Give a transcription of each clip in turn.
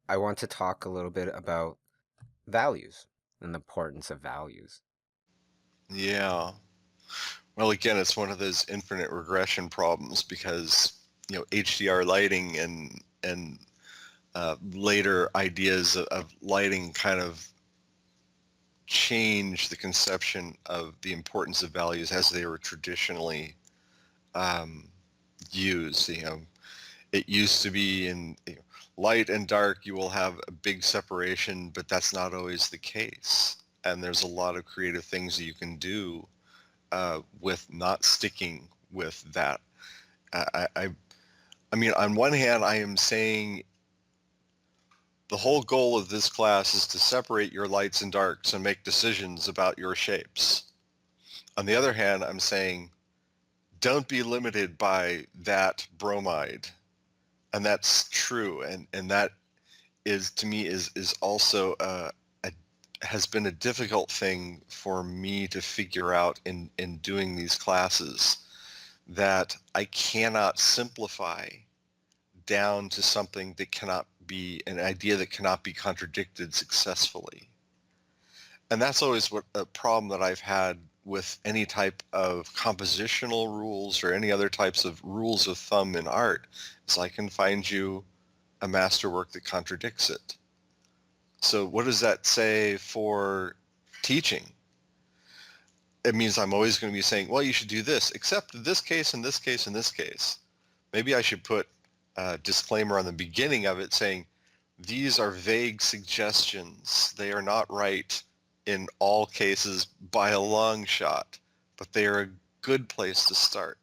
I want to talk a little bit about values and the importance of values. Yeah. Well, again, it's one of those infinite regression problems because HDR lighting and later ideas of lighting kind of change the conception of the importance of values as they were traditionally um, used. It used to be in light and dark, you will have a big separation, but that's not always the case. And there's a lot of creative things that you can do with not sticking with that. I, I, I I mean, on one hand, I am saying the whole goal of this class is to separate your lights and darks and make decisions about your shapes. On the other hand, I'm saying don't be limited by that bromide. And that's true. And that is, to me, is also a has been a difficult thing for me to figure out in doing these classes, that I cannot simplify down to something that cannot be an idea that cannot be contradicted successfully. And that's always what a problem that I've had with any type of compositional rules or any other types of rules of thumb in art, is I can find you a masterwork that contradicts it. So what does that say for teaching? It means I'm always going to be saying, well, you should do this, except in this case, in this case, in this case. Maybe I should put a disclaimer on the beginning of it saying, these are vague suggestions. They are not right in all cases by a long shot, but they are a good place to start.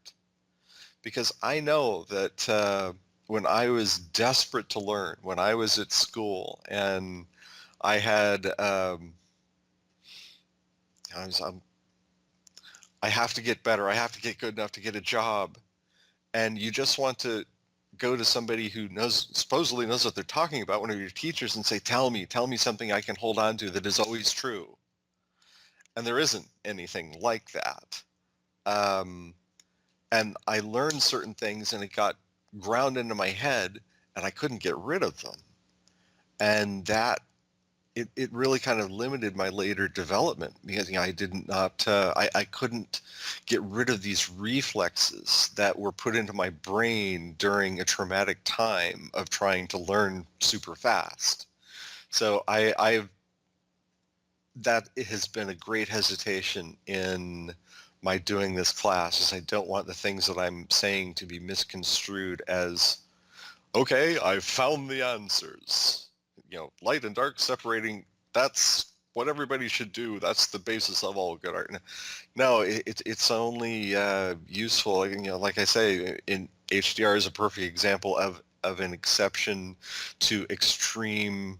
Because I know that when I was desperate to learn, when I was at school and I had, I was, I have to get better. I have to get good enough to get a job. And you just want to go to somebody who supposedly knows what they're talking about, one of your teachers, and say, tell me something I can hold on to that is always true. And there isn't anything like that. Um, and I learned certain things and it got ground into my head and I couldn't get rid of them. And that it really kind of limited my later development because I did not I couldn't get rid of these reflexes that were put into my brain during a traumatic time of trying to learn super fast. So I've that has been a great hesitation in my doing this class, is I don't want the things that I'm saying to be misconstrued as, okay, I've found the answers. Light and dark separating, that's what everybody should do. That's the basis of all good art. No, it's only useful, like I say, in HDR is a perfect example of an exception to extreme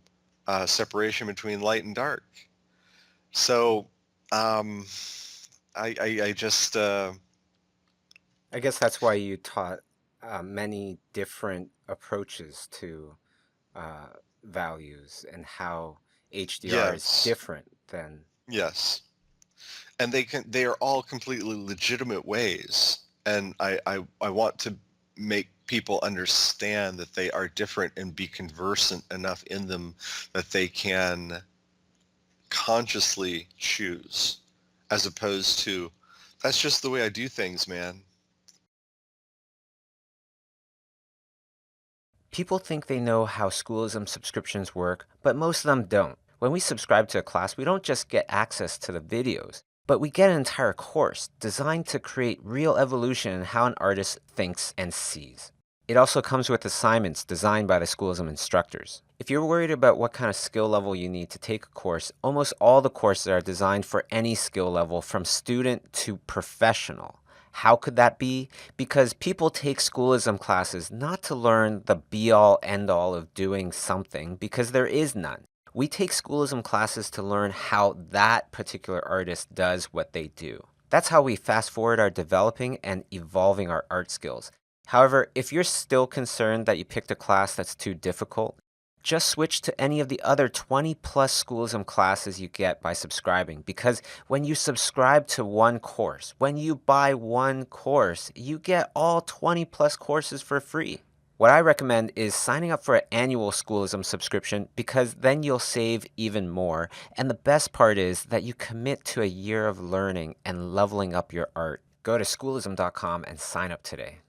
separation between light and dark. So um, I just, I guess that's why you taught many different approaches to uh, values and how HDR is yes, different than. yes. And they are all completely legitimate ways. And I want to make people understand that they are different and be conversant enough in them that they can consciously choose, as opposed to, that's just the way I do things, man. People think they know how Schoolism subscriptions work, but most of them don't. When we subscribe to a class, we don't just get access to the videos, but we get an entire course designed to create real evolution in how an artist thinks and sees. It also comes with assignments designed by the Schoolism instructors. If you're worried about what kind of skill level you need to take a course, almost all the courses are designed for any skill level from student to professional. How could that be? Because people take Schoolism classes not to learn the be-all, end-all of doing something, because there is none. We take Schoolism classes to learn how that particular artist does what they do. That's how we fast forward our developing and evolving our art skills. However, if you're still concerned that you picked a class that's too difficult, just switch to any of the other 20 plus Schoolism classes you get by subscribing, because when you subscribe to one course, when you buy one course, you get all 20 plus courses for free. What I recommend is signing up for an annual Schoolism subscription because then you'll save even more. And the best part is that you commit to a year of learning and leveling up your art. Go to schoolism.com and sign up today.